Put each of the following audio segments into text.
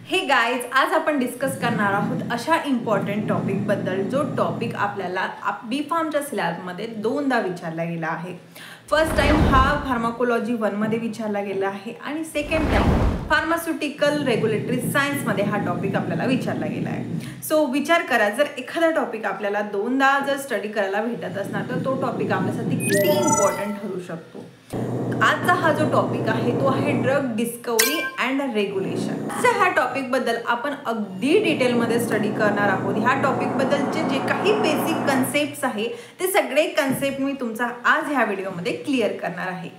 Hey guys, आज आपण discuss करणार आहोत अशा इम्पॉर्टंट टॉपिक बद्दल जो टॉपिक आपल्याला बी फार्मच्या सिलेबसमध्ये दोनदा विचारला गेला आहे. फर्स्ट टाइम हा फार्माकोलॉजी 1 मध्ये विचारला गेला आहे आणि सेकंड टाइम फार्मास्युटिकल रेग्युलेटरी सायन्समध्ये हा टॉपिक आपल्याला विचारला गेला आहे. सो विचार करा, जर एखादा टॉपिक आपल्याला दोनदा जर स्टडी करायला भेटत असणार तर तो टॉपिक आपल्यासाठी किती इम्पॉर्टंट ठरू शकतो. आजचा हा जो टॉपिक आहे तो आहे ड्रग डिस्कवरी अँड रेग्युलेशन. ह्या टॉपिक बद्दल आपण अगदी डिटेलमध्ये स्टडी करणार आहोत. ह्या टॉपिक बद्दलचे जे काही बेसिक कन्सेप्ट्स आहे ते सगळे कन्सेप्ट मी तुमचा आज ह्या व्हिडिओमध्ये क्लिअर करणार आहे.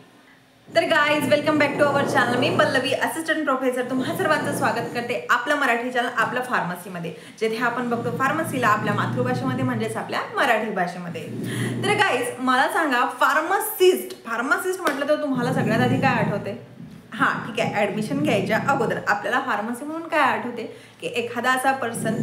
तर guys, welcome back to our channel. मी पल्लवी, असिस्टंट प्रोफेसर, तुम्हा सर्वांचं स्वागत करते आपलं मराठी चॅनल आपल्या फार्मसीमध्ये, जिथे आपण बघतो फार्मसीला आपल्या मातृभाषेमध्ये म्हणजेच आपल्या मराठी भाषेमध्ये. तर गाइज, मला सांगा, फार्मासिस्ट म्हटलं तर तुम्हाला सगळ्यात आधी काय आठवते? हां, ठीक आहे, ॲडमिशन घ्यायच्या अगोदर आपल्याला फार्मसी म्हणून काय आठवते की एखादा असा पर्सन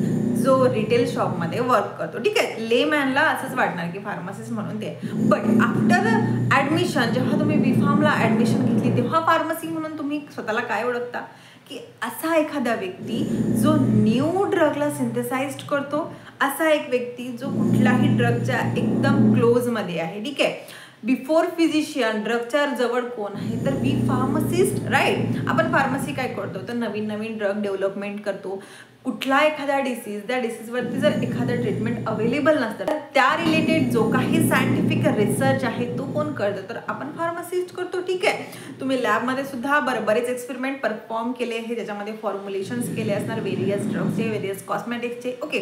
जो रिटेल शॉपमध्ये वर्क करतो. ठीक आहे, लेमॅनला असंच वाटणार की फार्मासिस्ट म्हणून ते. बट आफ्टर ॲडमिशन, जेव्हा तुम्ही बी फार्मला ॲडमिशन घेतली तेव्हा फार्मसी म्हणून तुम्ही स्वतःला काय ओळखता की असा एखादा व्यक्ती जो न्यू ड्रगला सिंथेसाइज्ड करतो, असा एक व्यक्ती जो कुठलाही ड्रगच्या एकदम क्लोजमध्ये आहे. ठीक आहे, बिफोर फिजिशियन ड्रगच्या जवळ कोण आहे तर बी फार्मसिस्ट, राईट. आपण फार्मसी काय करतो तर नवीन नवीन ड्रग डेव्हलपमेंट करतो. कुठला एखादा डिसीज, त्या डिसीजवरती जर एखादं ट्रीटमेंट अवेलेबल नसतं तर त्या रिलेटेड जो काही सायंटिफिक रिसर्च आहे तो कोण करतो तर आपण फार्मासिस्ट करतो. ठीक आहे, तुम्ही लॅबमध्ये सुद्धा बरेच एक्सपेरिमेंट परफॉर्म केले आहे, ज्याच्यामध्ये फॉर्म्युलेशन्स केले असणार वेरियस ड्रग्सचे, वेरियस कॉस्मेटिक्सचे. ओके,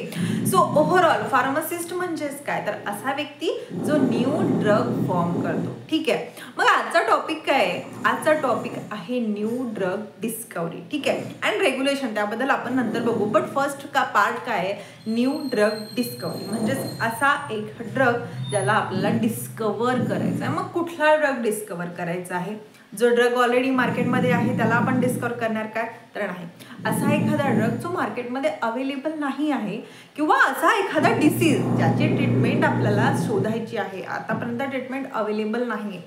सो ओव्हरऑल फार्मासिस्ट म्हणजेच काय तर असा व्यक्ती जो न्यू ड्रग फॉर्म करतो. ठीक आहे, मग आजचा टॉपिक काय आहे? आजचा टॉपिक आहे न्यू ड्रग डिस्कवरी. ठीक आहे, अँड रेग्युलेशन, त्याबद्दल आपण नंतर बघू. बट फर्स्ट पार्ट काय आहे? न्यू ड्रग डिस्कवरी म्हणजेच असा एक ड्रग ज्याला आपल्याला डिस्कवर करायचा आहे. मग कुठला ड्रग डिस्कवर करायचा आहे? जो ड्रग ऑलरेडी मार्केटमध्ये आहे त्याला आपण डिस्कवर करणार काय तर नाही. असा एखादा ड्रग जो मार्केटमध्ये अवेलेबल नाही आहे, किंवा असा एखादा डिसीज ज्याची ट्रीटमेंट आपल्याला शोधायची आहे, आतापर्यंत ट्रीटमेंट अवेलेबल नाही.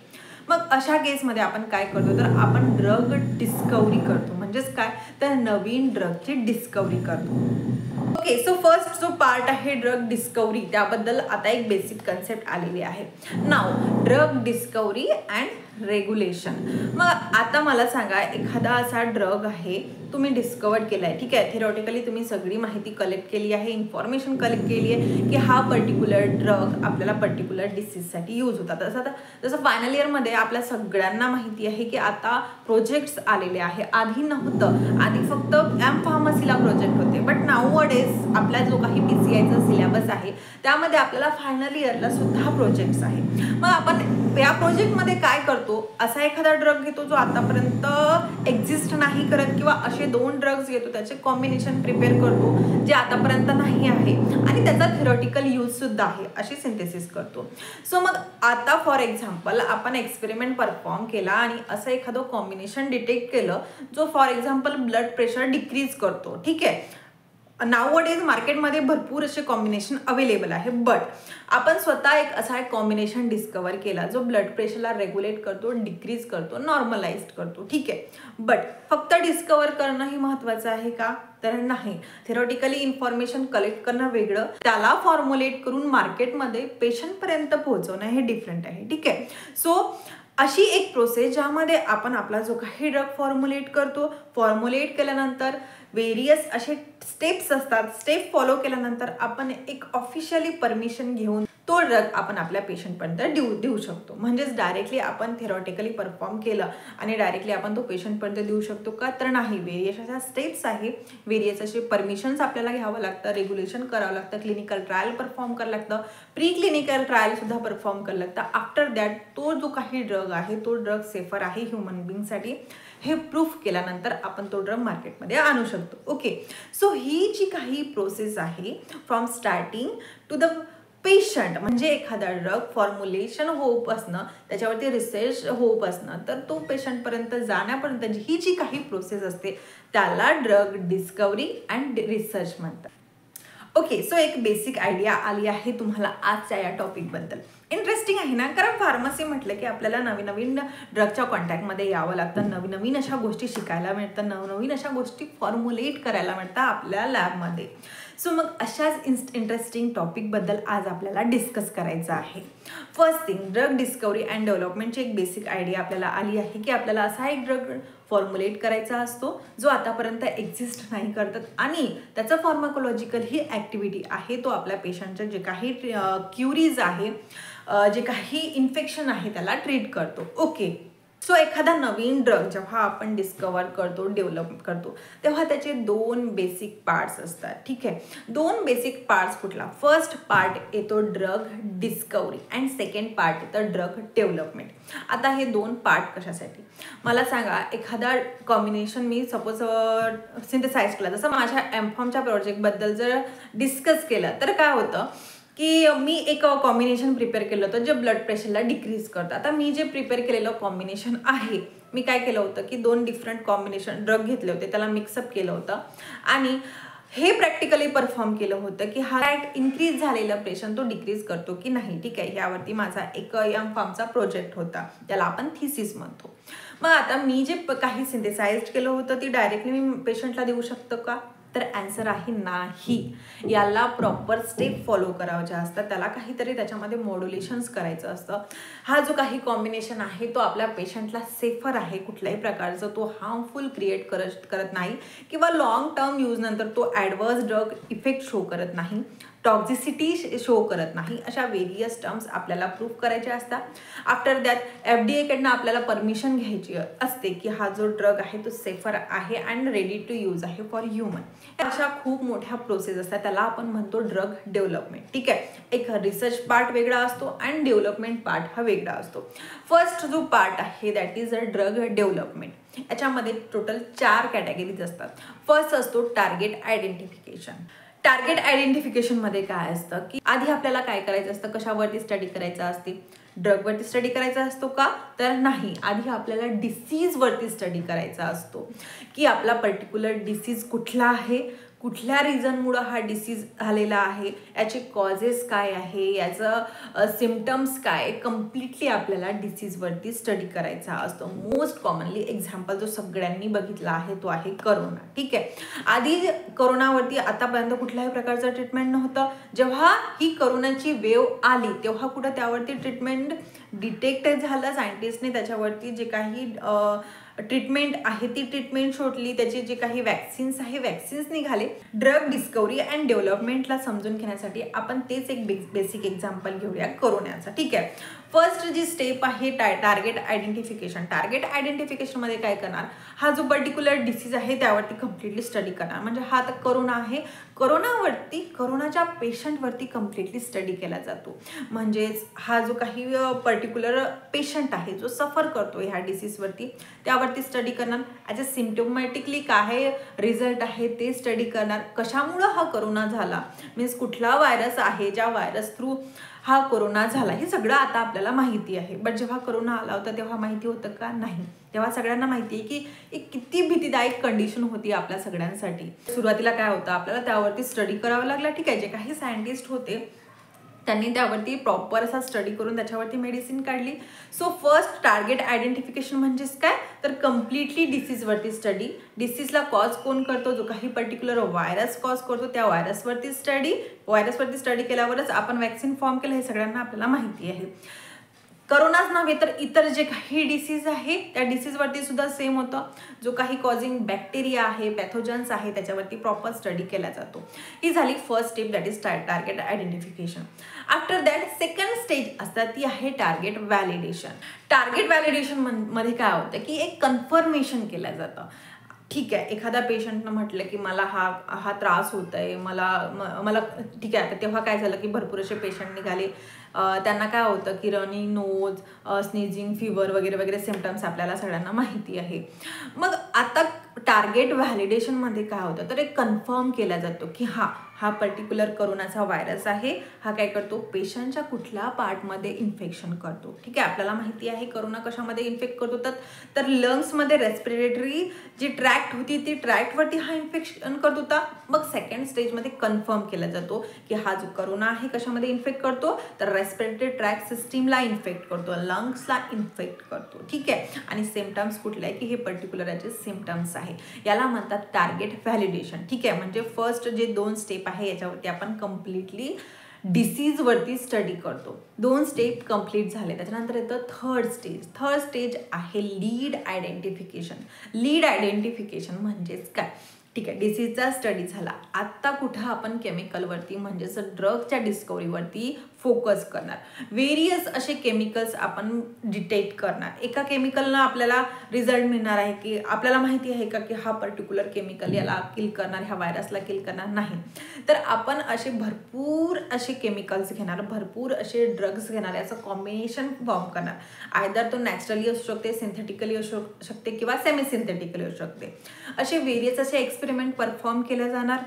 मग अशा केसमध्ये आपण काय करतो तर आपण ड्रग डिस्कवरी करतो. म्हणजेच काय तर नवीन ड्रगची डिस्कवरी करतो. ओके, सो फर्स्ट जो पार्ट आहे ड्रग डिस्कवरी, त्याबद्दल आता एक बेसिक कन्सेप्ट आलेली आहे. नाव ड्रग डिस्कवरी अँड रेग्युलेशन. मग आता मला सांगा, एखादा असा ड्रग आहे तुम्ही डिस्कवर केला आहे. ठीक आहे, थेरॉटिकली तुम्ही सगळी माहिती कलेक्ट केली आहे, इन्फॉर्मेशन कलेक्ट केली आहे की हा पर्टिक्युलर ड्रग आपल्याला पर्टिक्युलर डिसीजसाठी यूज होतात. जसं फायनल इयरमध्ये आपल्या सगळ्यांना माहिती आहे की आता प्रोजेक्ट्स आलेले आहे. आधी नव्हतं, आधी फक्त एम फार्मसीला प्रोजेक्ट होते. बट नाऊ डेज आपला जो काही PCIचा सिलेबस आहे त्यामध्ये आपल्याला फायनल इयरला सुद्धा प्रोजेक्ट्स आहे. मग आपण या प्रोजेक्टमध्ये काय करतो, असा एखादा ड्रग घेतो जो आतापर्यंत एक्झिस्ट नाही करत, किंवा असे 2 ड्रग्स घेतो त्याचे कॉम्बिनेशन प्रिपेअर करतो जे आतापर्यंत नाही आहे आणि त्याचा थेरॉटिकल यूज सुद्धा आहे, अशी सिंथेसिस करतो. सो मग आता फॉर एक्झाम्पल आपण एक्सपेरिमेंट परफॉर्म केला आणि असं एखादं कॉम्बिनेशन डिटेक्ट केलं जो for example blood pressure decrease करतो. ठीक आहे, नाउअडेज मार्केटमध्ये भरपूर असे कॉम्बिनेशन अवेलेबल आहे. बट आपण स्वतः असा एक कॉम्बिनेशन डिस्कवर केला जो ब्लड प्रेशरला रेग्युलेट करतो, डिक्रीज करतो, नॉर्मलाइज्ड करतो. ठीक आहे, बट फक्त डिस्कवर करणं ही महत्त्वाचं आहे का तर नाही. थेरॉटिकली इन्फॉर्मेशन कलेक्ट करणं वेगळं, त्याला फॉर्म्युलेट करून मार्केटमध्ये पेशंटपर्यंत पोहोचवणं हे डिफरंट आहे. ठीक आहे, सो अशी एक प्रोसेस ज्यामध्ये आपण आपला जो काही ड्रग फॉर्म्युलेट करतो, फॉर्म्युलेट केल्यानंतर वेरियस असे स्टेप्स असतात, स्टेप फॉलो केल्यानंतर आपण एक ऑफिशियली परमिशन घेऊन तो ड्रग आपण आपल्या पेशंटपर्यंत देऊ शकतो. म्हणजेच डायरेक्टली आपण थेरॉटिकली परफॉर्म केलं आणि डायरेक्टली आपण तो पेशंटपर्यंत देऊ शकतो का तर नाही. वेरियस अशा स्टेप्स आहे, वेरियस असे परमिशन्स आपल्याला घ्यावं लागतं, रेग्युलेशन करावं लागतं, क्लिनिकल ट्रायल परफॉर्म करावं लागतं, प्री क्लिनिकल ट्रायल सुद्धा परफॉर्म करावं लागतं. आफ्टर दॅट तो जो काही ड्रग आहे तो ड्रग सेफर आहे ह्युमन बिंगसाठी हे प्रूफ केल्यानंतर आपण तो ड्रग मार्केटमध्ये आणू शकतो. ओके, सो ही जी काही प्रोसेस आहे from starting to the patient, म्हणजे एखादा ड्रग फॉर्म्युलेशन होऊपासनं, त्याच्यावरती रिसर्च होऊपासनं तर तो पेशंटपर्यंत जाण्यापर्यंत ही जी काही प्रोसेस असते त्याला ड्रग डिस्कवरी अँड रिसर्च म्हणतात. ओके, सो एक बेसिक आयडिया आली आहे तुम्हाला आजच्या या टॉपिकबद्दल. इंटरेस्टिंग आहे ना, कारण फार्मसी म्हटलं की आपल्याला नवीन नवीन ड्रगच्या कॉन्टॅक्टमध्ये यावं लागतं, नवीन नवीन अशा गोष्टी शिकायला मिळतं, नवनवीन अशा गोष्टी फॉर्म्युलेट करायला मिळतात आपल्या लॅबमध्ये. सो मग अशाच इंटरेस्टिंग टॉपिकबद्दल आज आपल्याला डिस्कस करायचं आहे. First thing, drug discovery and डेव्हलपमेंटची एक बेसिक आयडिया आपल्याला आली आहे की आपल्याला असा एक ड्रग फॉर्म्युलेट करायचा असतो जो आतापर्यंत एक्झिस्ट नाही करतात आणि त्याचं फार्माकोलॉजिकल ही ॲक्टिव्हिटी आहे तो आपल्या पेशंटचे जे काही क्युरीज आहे, जे काही इन्फेक्शन आहे त्याला ट्रीट करतो. ओके, सो एखादा नवीन ड्रग जेव्हा आपण डिस्कवर करतो, डेव्हलप करतो, तेव्हा त्याचे 2 बेसिक पार्ट्स असतात. ठीक आहे, 2 बेसिक पार्ट्स कुठला? फर्स्ट पार्ट येतो drug discovery and second part येतं ड्रग डेव्हलपमेंट. आता हे 2 पार्ट कशासाठी मला सांगा. एखादा कॉम्बिनेशन मी सपोज सिंथेसाइज केला, जसं माझ्या एमफॉर्मच्या प्रोजेक्टबद्दल जर डिस्कस केलं तर काय होतं की मी एक कॉम्बिनेशन प्रिपेअर केलं होतं जे ब्लड प्रेशरला डिक्रीज करतं. आता मी जे प्रिपेअर केलेलं कॉम्बिनेशन आहे, मी काय केलं होतं की 2 डिफरंट कॉम्बिनेशन ड्रग घेतले होते, त्याला मिक्सअप केलं होतं आणि हे प्रॅक्टिकली परफॉर्म केलं होतं की हा इन्क्रीज झालेलं प्रेशर तो डिक्रीज करतो की नाही. ठीक आहे, यावरती माझा एक एमफॉर्मचा प्रोजेक्ट होता, त्याला आपण थिसिस म्हणतो. मग आता मी जे काही सिंथेसाइज केलं होतं ती डायरेक्टली मी पेशंटला देऊ शकतो का? तर ॲन्सर आहे नाही. याला प्रॉपर स्टेप फॉलो करायच्या असतात, त्याला काहीतरी त्याच्यामध्ये मॉड्युलेशन्स करायचं असतं. हा जो काही कॉम्बिनेशन आहे तो आपल्या पेशंटला सेफर आहे, कुठल्याही प्रकारचं तो हार्मफुल क्रिएट करत नाही किंवा लॉंग टर्म यूजनंतर तो ॲडवर्स ड्रग इफेक्ट शो करत नाही, टॉक्झिसिटी शो करत नाही. अशा वेरियस टर्म्स आपल्याला प्रूव्ह करायचे असतात. आफ्टर दॅट FDA आपल्याला परमिशन घ्यायची असते की हा जो ड्रग आहे तो सेफर आहे अँड रेडी टू यूज आहे फॉर ह्युमन. अशा खूप मोठ्या प्रोसेस असतात, त्याला आपण म्हणतो ड्रग डेव्हलपमेंट. ठीक आहे, एक रिसर्च पार्ट वेगळा असतो अँड डेव्हलपमेंट पार्ट हा वेगळा असतो. फर्स्ट जो पार्ट आहे that is a drug development. याच्यामध्ये टोटल 4 कॅटेगरीज असतात. फर्स्ट असतो टार्गेट आयडेंटिफिकेशन. टार्गेट आयडेंटिफिकेशनमध्ये काय असतं की आधी आपल्याला काय करायचं असतं, कशावरती स्टडी करायचं असते? ड्रगवरती स्टडी करायचा असतो का? तर नाही, आधी आपल्याला डिसीजवरती स्टडी करायचा असतो की आपला पर्टिक्युलर डिसीज कुठला आहे, कुठल्या रिझनमुळं हा डिसीज झालेला आहे, याचे कॉजेस काय आहे, याचं सिम्पटम्स काय, कम्प्लिटली आपल्याला डिसीजवरती स्टडी करायचा असतो. मोस्ट कॉमनली एक्झाम्पल जो सगळ्यांनी बघितला आहे तो आहे करोना. ठीक आहे, आधी करोनावरती आतापर्यंत कुठल्याही प्रकारचं ट्रीटमेंट नव्हतं. जेव्हा ही करोनाची वेव्ह आली तेव्हा कुठं त्यावरती ट्रीटमेंट डिटेक्ट झालं, सायंटिस्टने त्याच्यावरती जे काही ट्रीटमेंट आहे ती ट्रीटमेंट शोधली, त्याचे जे काही वॅक्सिन्स आहे वॅक्सिन्स निघाले. ड्रग डिस्कवरी अँड डेव्हलपमेंटला समजून घेण्यासाठी आपण तेच एक बेसिक एक्झाम्पल घेऊया करोनाचा. ठीक आहे, फर्स्ट जी स्टेप आहे टार्गेट आयडेंटिफिकेशन. टार्गेट आयडेंटिफिकेशनमध्ये काय करणार, हा जो पर्टिक्युलर डिसीज आहे त्यावरती कम्प्लिटली स्टडी करणार. म्हणजे हा तर करोना आहे, करोनाच्या पेशंटवरती कम्प्लिटली स्टडी केला जातो. म्हणजेच हा जो काही पर्टिक्युलर पेशंट आहे जो सफर करतो ह्या डिसीजवरती त्यावरती स्टडी करणार. ॲज अ सिम्प्टोमॅटिकली काय रिझल्ट आहे ते स्टडी करणार. कशामुळं हा करोना झाला, मीन्स कुठला व्हायरस आहे ज्या व्हायरस थ्रू हा कोरोना झाला, हे सगळं आता आपल्याला माहिती आहे. बट जेव्हा कोरोना आला होता तेव्हा माहिती होतं का? नाही. तेव्हा सगळ्यांना माहिती आहे की एक किती भीतीदायक कंडिशन होती आपल्या सगळ्यांसाठी. सुरुवातीला काय होतं, आपल्याला त्यावरती स्टडी करावं लागला. ठीक आहे, जे काही सायंटिस्ट होते त्यांनी त्यावरती प्रॉपर असा स्टडी करून त्याच्यावरती मेडिसिन काढली. सो फर्स्ट टार्गेट आयडेंटिफिकेशन म्हणजेच काय, तर कम्प्लिटली डिसीजवरती स्टडी. डिसीजला कॉज कोण करतो, जो काही पर्टिक्युलर व्हायरस कॉज करतो त्या व्हायरसवरती स्टडी केल्यावरच आपण वॅक्सिन फॉर्म केलं, हे सगळ्यांना आपल्याला माहिती आहे. करोनाच नव्हे तर इतर जे काही डिसीज आहे त्या डिसीजवरती सुद्धा सेम होतं. जो काही कॉझिंग बॅक्टेरिया आहे, पॅथोजन्स आहे, त्याच्यावरती प्रॉपर स्टडी केला जातो. ही झाली first step, that is target identification. After that second stage असतात ती आहे टार्गेट व्हॅलिडेशन. टार्गेट व्हॅलिडेशन मध्ये काय होतं की एक कन्फर्मेशन केलं जातं. ठीक आहे, एखाद्या पेशंटनं म्हटलं की मला हा त्रास होत आहे, मला ठीक आहे. आता तेव्हा काय झालं की भरपूर असे पेशंट निघाले त्यांना काय होतं की रनिंग नोज, स्नीजिंग, फीवर वगैरे वगैरे सिम्पटम्स आपल्याला सगळ्यांना माहिती आहे. मग आता टार्गेट व्हॅलिडेशनमध्ये काय होतं तर एक कन्फर्म केला जातो की हा पर्टिक्युलर कोरोनाचा व्हायरस आहे, हा काय करतो पेशंटच्या कुठल्या पार्टमध्ये इन्फेक्शन करतो. ठीक आहे, आपल्याला माहिती आहे कोरोना कशामध्ये इन्फेक्ट करतो तर लंग्समध्ये रेस्पिरेटरी जी ट्रॅक्ट होती ती ट्रॅक्टवरती हा इन्फेक्शन करत होता. मग सेकंड स्टेजमध्ये कन्फर्म केला जातो की हा जो कोरोना आहे कशामध्ये इन्फेक्ट करतो तर रेस्पिरेटरी ट्रॅक्ट सिस्टीमला इन्फेक्ट करतो, लंग्सला इन्फेक्ट करतो. ठीक आहे, आणि सिम्पटम्स कुठले आहे की हे पर्टिक्युलर याचे सिम्पटम्स आहे. याला म्हणतात टार्गेट व्हॅलिडेशन. ठीक आहे, म्हणजे फर्स्ट जे 2 स्टेप आहे याच्यावरती आपण कम्प्लिटली डिसीजवरती स्टडी करतो. 2 स्टेप कंप्लीट झाले, त्याच्यानंतर येतं थर्ड स्टेज आहे लीड आयडेंटिफिकेशन. लीड आयडेंटिफिकेशन म्हणजेच काय? ठीक आहे, डिसीजचा स्टडी झाला, आत्ता कुठं आपण केमिकलवरती म्हणजेच ड्रगच्या डिस्कवरीवरती फोकस करणार. व्हेरियस असे केमिकल्स आपण डिटेक्ट करणार. एका केमिकलनं आपल्याला रिझल्ट मिळणार आहे की आपल्याला माहिती आहे का की हा पर्टिक्युलर केमिकल याला किल करणार, ह्या व्हायरसला किल करणार नाही. तर आपण असे भरपूर असे केमिकल्स घेणार, भरपूर असे ड्रग्स घेणार, याचं कॉम्बिनेशन फॉर्म करणार. आयदर तो नॅचरली असू शकते, सिंथेटिकली असू शकते किंवा सेमी सिंथेटिकली असू शकते. असे व्हेरियस असे एक्सपेरिमेंट परफॉर्म केले जाणार.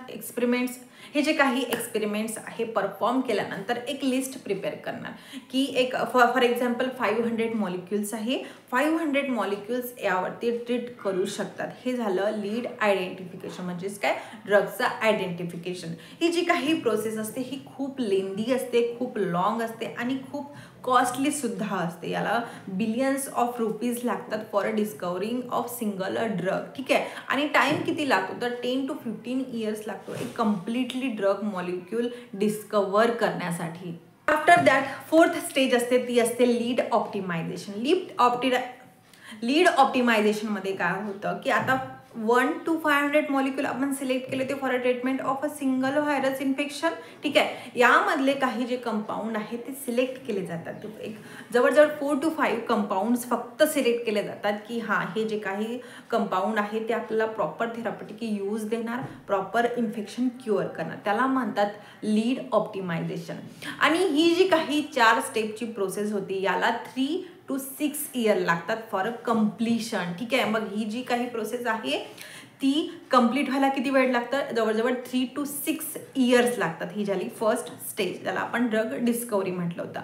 हे जे काही एक्सपेरिमेंट्स आहे परफॉर्म केल्यानंतर एक लिस्ट प्रिपेअर करणार की एक फॉर एक्झाम्पल 500 मॉलिक्युल्स आहे, 500 मॉलिक्युल्स यावरती ट्रीट करू शकतात. हे झालं लीड आयडेंटिफिकेशन म्हणजेच काय ड्रग्सचं आयडेंटिफिकेशन. ही जी काही प्रोसेस असते ही खूप लेंदी असते, खूप लॉंग असते आणि खूप कॉस्टली सुद्धा असते. याला बिलियन्स ऑफ रुपीज लागतात for discovering of single drug. ठीक आहे, आणि टाइम किती लागतो तर 10 to 15 इयर्स लागतो एक कम्प्लिटली ड्रग मॉलिक्यूल डिस्कवर करण्यासाठी. आफ्टर दॅट फोर्थ स्टेज असते ती असते लीड ऑप्टिमायझेशन. लीड ऑप्टिमायझेशनमध्ये काय होतं की आता 1 to 500 मॉलिक्यूल आपण सिलेक्ट केले ते for a treatment of a single virus infection. ठीक आहे, यामधले काही जे कंपाऊंड आहेत ते सिलेक्ट केले जातात. एक जवळजवळ 4 to 5 कंपाऊंड्स फक्त सिलेक्ट केले जातात की हे जे काही कंपाऊंड आहे ते आपल्याला प्रॉपर थेरापेटिक यूज देणार, प्रॉपर इन्फेक्शन क्युअर करणार. त्याला म्हणतात लीड ऑप्टिमायझेशन. आणि ही जी काही 4 स्टेपची प्रोसेस होती याला 3 to 6 इयर लागतात फॉर कम्प्लिशन. ठीक आहे, मग ही जी काही प्रोसेस आहे ती कम्प्लीट व्हायला किती वेळ लागतं जवळजवळ 3 to 6 इयर्स लागतात. ही झाली फर्स्ट स्टेज, ज्याला आपण ड्रग डिस्कवरी म्हटलं होतं.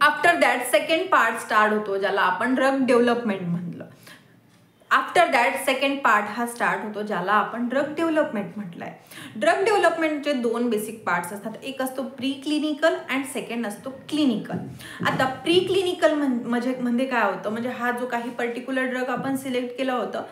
After that second part start होतो ज्याला आपण ड्रग डेव्हलपमेंट म्हटलं. आफ्टर दॅट सेकंड पार्ट हा स्टार्ट होतो ज्याला आपण ड्रग डेव्हलपमेंट म्हटलंय. ड्रग डेव्हलपमेंटचे 2 बेसिक पार्ट्स असतात, एक असतो प्री क्लिनिकल अँड सेकंड असतो क्लिनिकल. आता प्री क्लिनिकल म्हणजे काय होतं म्हणजे हा जो काही पर्टिक्युलर ड्रग आपण सिलेक्ट केला होतं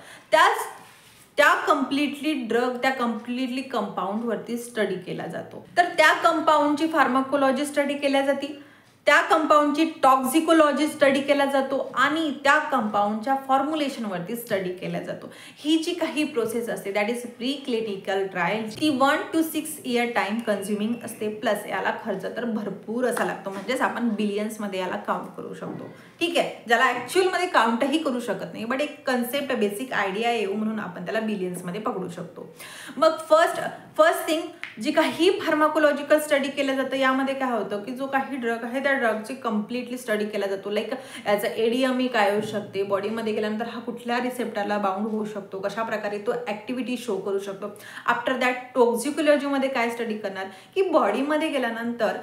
त्या कम्प्लिटली कंपाऊंडवरती स्टडी केला जातो. तर त्या कंपाऊंडची फार्माकोलॉजी स्टडी केल्या जाते, त्या कंपाऊंडची टॉक्झिकोलॉजी स्टडी केला जातो आणि त्या कंपाऊंडच्या फॉर्म्युलेशनवरती स्टडी केला जातो. ही जी काही प्रोसेस असते that is pre clinical trial, ती 1 to 6 इयर टाइम कन्झ्युमिंग असते. प्लस याला खर्च तर भरपूर असा लागतो, म्हणजेच आपण बिलियन्समध्ये याला काउंट करू शकतो. ठीक आहे, ज्याला ॲक्च्युअलमध्ये काउंटही करू शकत नाही, बट एक कन्सेप्ट बेसिक आयडिया येऊ म्हणून आपण त्याला बिलियन्समध्ये पकडू शकतो. मग फर्स्ट थिंग जी काही फार्माकोलॉजिकल स्टडी केलं जातं यामध्ये काय होतं की जो काही ड्रग आहे त्या ड्रगची कम्प्लिटली स्टडी केला जातो. लाईक याचं एडीएमई काय होऊ शकते, बॉडीमध्ये गेल्यानंतर हा कुठल्या रिसेप्टरला बाउंड होऊ शकतो, कशा प्रकारे तो ॲक्टिव्हिटी शो करू शकतो. आफ्टर दॅट टॉक्झिकोलॉजीमध्ये काय स्टडी करणार की बॉडीमध्ये गेल्यानंतर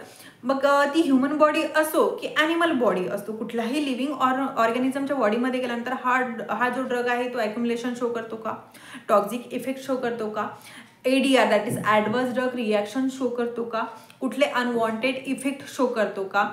मग ती ह्युमन बॉडी असो की ॲनिमल बॉडी असतो, कुठल्याही लिव्हिंग ऑर्गॅनिझमच्या बॉडीमध्ये गेल्यानंतर हा जो ड्रग आहे तो ॲक्युमुलेशन शो करतो का, टॉक्झिक इफेक्ट शो करतो का, ADR that is adverse drug reaction show करतो का, कुठले अनवॉन्टेड इफेक्ट शो करतो का,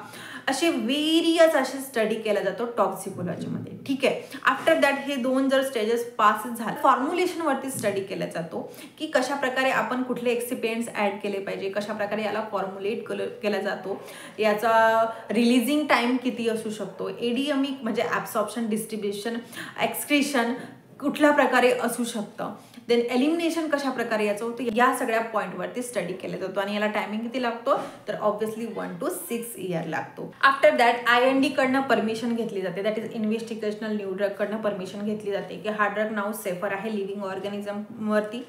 असे व्हेरियस असे स्टडी केला जातो टॉक्झिकोलॉजीमध्ये. ठीक आहे, आफ्टर दॅट हे 2 जर स्टेजेस पास झाले फॉर्म्युलेशनवरती स्टडी केला जातो की कशा प्रकारे आपण कुठले एक्सिपियंट्स ॲड केले पाहिजे, कशा प्रकारे याला फॉर्म्युलेट केला जातो, याचा रिलीजिंग टाईम किती असू शकतो, एडीएमई म्हणजे ॲब्सॉर्प्शन, डिस्ट्रीब्युशन, एक्सक्रीशन कुठल्या प्रकारे असू शकतं, देन एलिमिनेशन कशा प्रकारे याचं होतं, या सगळ्या पॉईंटवरती स्टडी केला जातो. आणि याला टायमिंग किती लागतो तर ऑब्व्हियसली 1 to 6 इयर लागतो. आफ्टर दॅट IND कडनं परमिशन घेतली जाते, दॅट इज इन्व्हेस्टिगेशनल न्यू ड्रग कडनं परमिशन घेतली जाते की हा ड्रग नाव सेफर आहे लिव्हिंग ऑर्गॅनिझमवरती.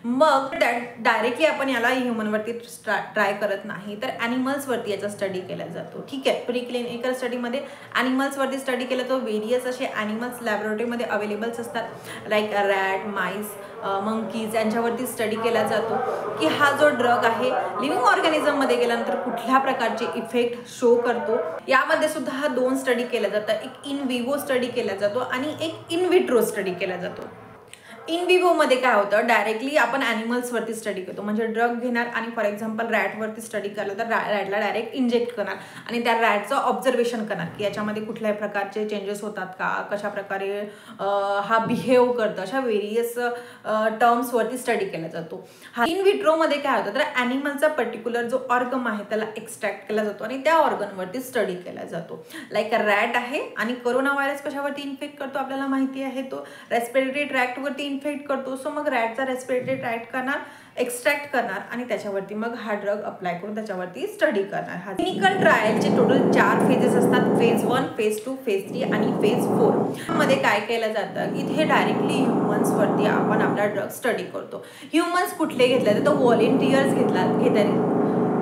मग डायरेक्टली आपण याला ह्युमनवरती ट्राय करत नाही, तर ॲनिमल्सवरती याचा स्टडी केला जातो. ठीक आहे, प्री क्लिनिकल स्टडीमध्ये ॲनिमल्सवरती स्टडी केला तो. व्हेरियस असे ॲनिमल्स लॅबोरेटरीमध्ये अवेलेबल्स असतात, लाईक रॅट, माईस, मंकीज, यांच्यावरती स्टडी केला जातो की हा जो ड्रग आहे लिव्हिंग ऑर्गॅनिझममध्ये गेल्यानंतर कुठल्या प्रकारचे इफेक्ट शो करतो. यामध्ये सुद्धा हा 2 स्टडी केला जातात. एक इन विवो स्टडी केला जातो आणि एक इन विट्रो स्टडी केला जातो. इन विवोमध्ये काय होतं, डायरेक्टली आपण ॲनिमल्सवरती स्टडी करतो, म्हणजे ड्रग घेणार आणि फॉर एक्झाम्पल रॅटवरती स्टडी केलं तर रॅटला डायरेक्ट इंजेक्ट करणार आणि त्या रॅटचं ऑब्झर्वेशन करणार की याच्यामध्ये कुठल्याही प्रकारचे चेंजेस होतात का, कशा प्रकारे हा बिहेव करतं, अशा व्हेरियस टर्म्सवरती स्टडी केला जातो. हा इन विट्रोमध्ये काय होतं, तर ॲनिमलचा पर्टिक्युलर जो ऑर्गन आहे त्याला एक्स्ट्रॅक्ट केला जातो आणि त्या ऑर्गनवरती स्टडी केला जातो. लाईक रॅट आहे आणि कोरोना व्हायरस कशावरती इन्फेक्ट करतो आपल्याला माहिती आहे, तो रेस्पिरेटरी ट्रॅक्टवरती इन्फेक्ट करतो. सो मग रॅटचा रेस्पिरेटरी ट्रॅक्ट करणार, एक्स्ट्रॅक्ट करणार आणि त्याच्यावरती मग हा ड्रग अप्लाय करून त्याच्यावरती स्टडी करणार. हा क्लिनिकल ट्रायलचे टोटल 4 फेजेस असतात, फेज 1, फेज 2, फेज 3 आणि फेज 4. मध्ये काय केलं जातं की इथे डायरेक्टली ह्युमन्सवरती आपण आपला ड्रग स्टडी करतो. ह्युमन्स कुठले घेतले तर व्हॉलेंटियर्स घेतात,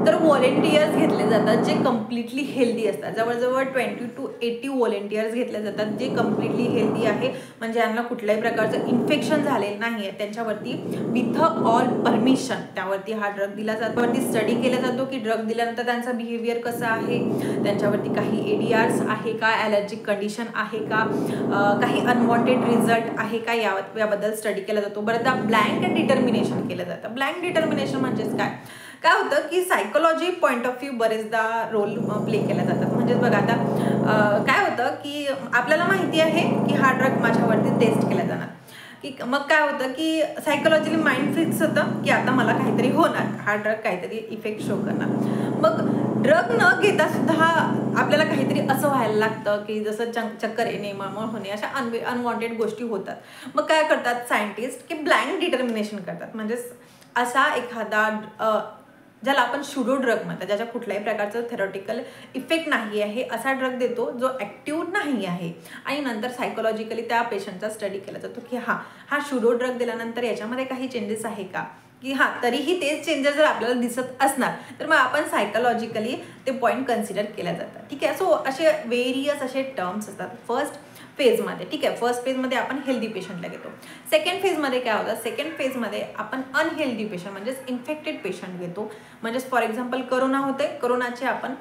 तर व्हॉलेंटियर्स घेतले जातात जे कम्प्लिटली हेल्दी असतात. जवळजवळ 20 to 80 व्हॉलेंटियर्स घेतले जातात जे कम्प्लिटली हेल्दी आहे, म्हणजे यांना कुठल्याही प्रकारचं इन्फेक्शन झालेलं नाही आहे. त्यांच्यावरती विथ ऑल परमिशन त्यावरती हा ड्रग दिला जातो. वरती स्टडी केला जातो की ड्रग दिल्यानंतर त्यांचा बिहेवियर कसा आहे, त्यांच्यावरती काही ADRs आहे का, ॲलर्जिक कंडिशन आहे का, काही अनवॉन्टेड रिझल्ट आहे का, याबद्दल स्टडी केला जातो. बरं, ब्लँक डिटर्मिनेशन केलं जातं. ब्लँक डिटर्मिनेशन म्हणजेच काय होतं की सायकोलॉजी पॉईंट ऑफ व्ह्यू बरेचदा रोल प्ले केला जातात. म्हणजेच बघा आता काय होतं की आपल्याला माहिती आहे की हा ड्रग माझ्यावरती टेस्ट केला जाणार, की मग काय होतं की सायकोलॉजिकली माइंड फिक्स होतं की आता मला काहीतरी होणार, हा ड्रग काहीतरी इफेक्ट शो करणार. मग ड्रग न घेता सुद्धा आपल्याला काहीतरी असं व्हायला लागतं की जसं चक्कर येणे, मळमळ होणे, अशा अनवॉन्टेड गोष्टी होतात. मग काय करतात सायंटिस्ट की ब्लँक डिटर्मिनेशन करतात. म्हणजेच असा एखादा ज्याला आपण शुडो ड्रग म्हणतात, ज्याच्या कुठल्याही प्रकारचं थेरॉटिकल इफेक्ट नाही आहे, असा ड्रग देतो जो ॲक्टिव्ह नाही आहे आणि नंतर सायकोलॉजिकली त्या पेशंटचा स्टडी केला जातो की हा शुडो ड्रग दिल्यानंतर याच्यामध्ये काही चेंजेस आहे का, की तरीही तेच चेंजेस जर आपल्याला दिसत असणार तर मग आपण सायकोलॉजिकली ते पॉईंट कन्सिडर केल्या जातात. ठीक आहे, सो असे व्हेरियस असे टर्म्स असतात फर्स्ट फेजमध्ये. ठीक आहे, फर्स्ट फेजमध्ये आपण हेल्दी पेशंटला घेतो. सेकंड फेजमध्ये काय होतं, सेकंड फेजमध्ये आपण अनहेल्दी पेशंट म्हणजेच इन्फेक्टेड पेशंट घेतो. म्हणजेच फॉर एक्झाम्पल कोरोना होते, कोरोनाचे आपण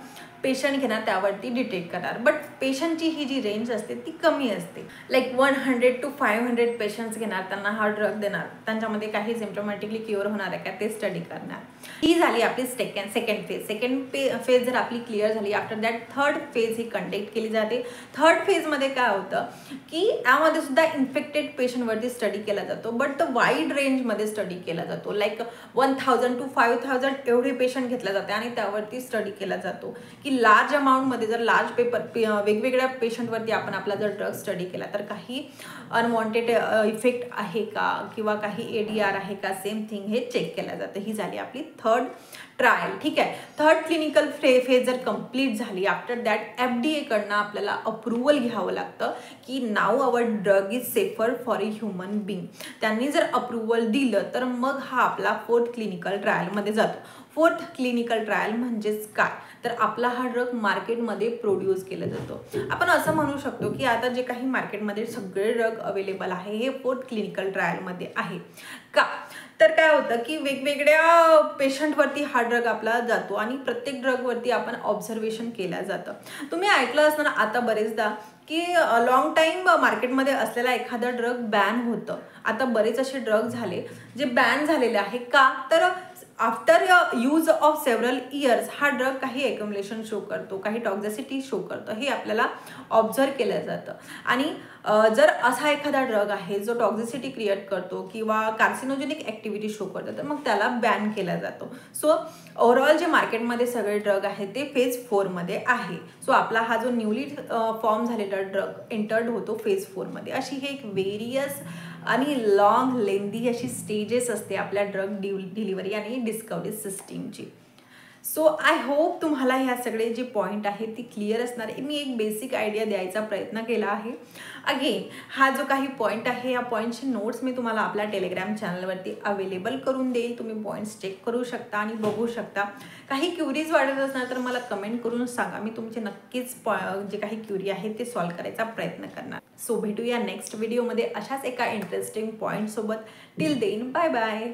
पेशंट घेणार, त्यावरती डिटेक्ट करणार. बट पेशंटची ही जी रेंज असते ती कमी असते, लाईक 100 to 500 पेशंट्स घेणार, त्यांना हा ड्रग देणार, त्यांच्यामध्ये काही सिम्प्टोमॅटिकली क्युअर होणार आहे का ते स्टडी करणार. ही झाली आपली सेकंड फेज. सेकंड फेज जर आपली क्लिअर झाली, after that third phase he conduct केली जाते. थर्ड फेजमध्ये काय होतं की यामध्ये सुद्धा इन्फेक्टेड पेशंटवरती स्टडी केला जातो, बट तो वाईड रेंजमध्ये स्टडी केला जातो. लाईक 1000 to 5000 एवढे पेशंट घेतले जाते आणि त्यावरती स्टडी केला जातो की लार्ज अमाऊंटमध्ये जर लार्ज वेगवेगळ्या पेशंटवरती आपण आपला जर ड्रग स्टडी केला तर काही अनवॉन्टेड इफेक्ट आहे का किंवा काही ADR आहे का, सेम थिंग हे चेक केलं जातं. ही झाली आपली थर्ड ट्रायल. ठीक आहे, थर्ड क्लिनिकल फेज जर कंप्लीट झाली, आफ्टर दॅट FDA कडनं आपल्याला अप्रुव्हल घ्यावं लागतं की now our drug is safer for a human being. त्यांनी जर अप्रुव्हल दिलं तर मग हा आपला फोर्थ क्लिनिकल ट्रायलमध्ये जातो. फोर्थ क्लिनिकल ट्रायल म्हणजेच काय, तर आपला हा ड्रग मार्केटमध्ये प्रोड्यूस केला जातो. आपण असं म्हणू शकतो की आता जे काही मार्केटमध्ये सगळे ड्रग अवेलेबल आहे हे फोर्थ क्लिनिकल ट्रायलमध्ये आहे. का तर काय होतं की वेगवेगळ्या पेशंटवरती हा ड्रग आपला जातो आणि प्रत्येक ड्रगवरती आपण ऑब्झर्वेशन केलं जातं. तुम्ही ऐकलं असणार आता बरेचदा की लॉंग टाईम मार्केटमध्ये असलेला एखादा ड्रग बॅन होतं. आता बरेच असे ड्रग झाले जे बॅन झालेले आहे. का तर after use of several years हा ड्रग काही एक्युमुलेशन शो करतो, काही टॉक्झिसिटी शो करतो, हे आपल्याला ऑब्झर्व केलं जातं. आणि जर असा एखादा ड्रग आहे जो टॉक्झिसिटी क्रिएट करतो किंवा कार्सिनोजेनिक ॲक्टिव्हिटी शो करतो तर मग त्याला बॅन केला जातो. सो ओव्हरऑल जे मार्केटमध्ये सगळे ड्रग आहेत ते फेज 4मध्ये आहे. सो आपला हा जो न्यूली फॉर्म झालेला ड्रग एंटर्ड होतो फेज 4मध्ये. अशी हे एक व्हेरियस आणि लॉंग लेंदी अशी स्टेजेस असते आपल्या ड्रग डिलिव्हरी आणि डिस्कवरी सिस्टीमची. सो आय होप तुम्हाला ह्या सगळे जे पॉईंट आहेत ती क्लिअर असणार आहे. मी एक बेसिक आयडिया द्यायचा प्रयत्न केला आहे. अगेन हा जो काही पॉईंट आहे या पॉईंटचे नोट्स मी तुम्हाला आपल्या टेलिग्राम चॅनलवरती अवेलेबल करून देईल. तुम्ही पॉईंट्स चेक करू शकता आणि बघू शकता. काही क्युरीज वाटत असणार तर मला कमेंट करून सांगा. मी तुमचे नक्कीच जे काही क्युरी आहेत ते सॉल्व्ह करायचा प्रयत्न करणार. सो भेटूया नेक्स्ट व्हिडिओमध्ये अशाच एका इंटरेस्टिंग पॉईंटसोबत. Till then bye bye.